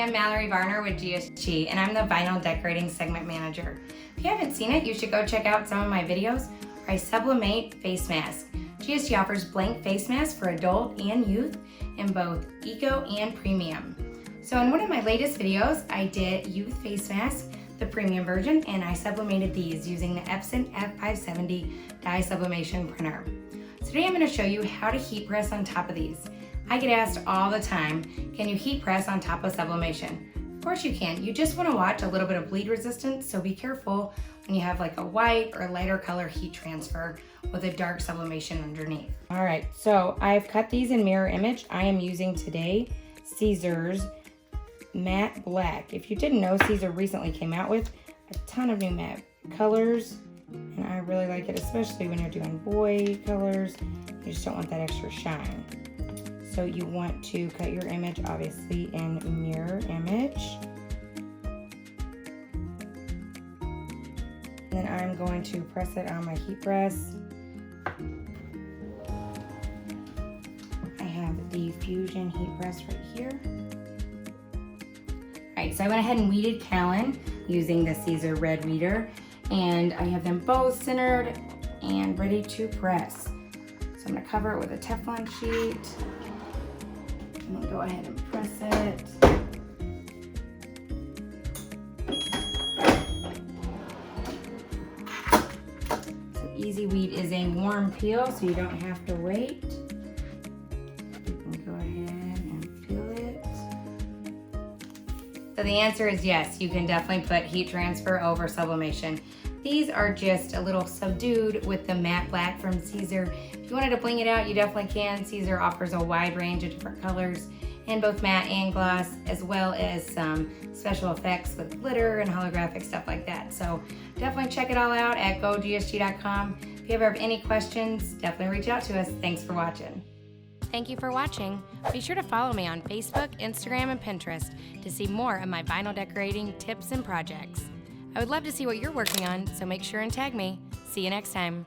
I'm Mallory Varner with GSG, and I'm the Vinyl Decorating Segment Manager. If you haven't seen it, you should go check out some of my videos where I sublimate face masks. GSG offers blank face masks for adult and youth in both eco and premium. So in one of my latest videos, I did youth face masks, the premium version, and I sublimated these using the Epson F570 dye sublimation printer. So today I'm going to show you how to heat press on top of these. I get asked all the time, can you heat press on top of sublimation? Of course you can. You just want to watch a little bit of bleed resistance, so be careful when you have like a white or lighter color heat transfer with a dark sublimation underneath. All right, so I've cut these in mirror image. I am using today Siser's matte black. If you didn't know, Siser recently came out with a ton of new matte colors, and I really like it, especially when you're doing boy colors. You just don't want that extra shine. So you want to cut your image obviously in mirror image. And then I'm going to press it on my heat press. I have the Fusion heat press right here. Alright, so I went ahead and weeded Callan using the Siser red weeder, and I have them both centered and ready to press. So I'm going to cover it with a Teflon sheet. I'm going to go ahead and press it. So Easy Weed is a warm peel, so you don't have to wait. You can go ahead and peel it. So the answer is yes, you can definitely put heat transfer over sublimation. These are just a little subdued with the matte black from Siser. If you wanted to bling it out, you definitely can. Siser offers a wide range of different colors in both matte and gloss, as well as some special effects with glitter and holographic stuff like that. So definitely check it all out at gogsg.com. If you ever have any questions, definitely reach out to us. Thanks for watching. Thank you for watching. Be sure to follow me on Facebook, Instagram, and Pinterest to see more of my vinyl decorating tips and projects. I would love to see what you're working on, so make sure and tag me. See you next time.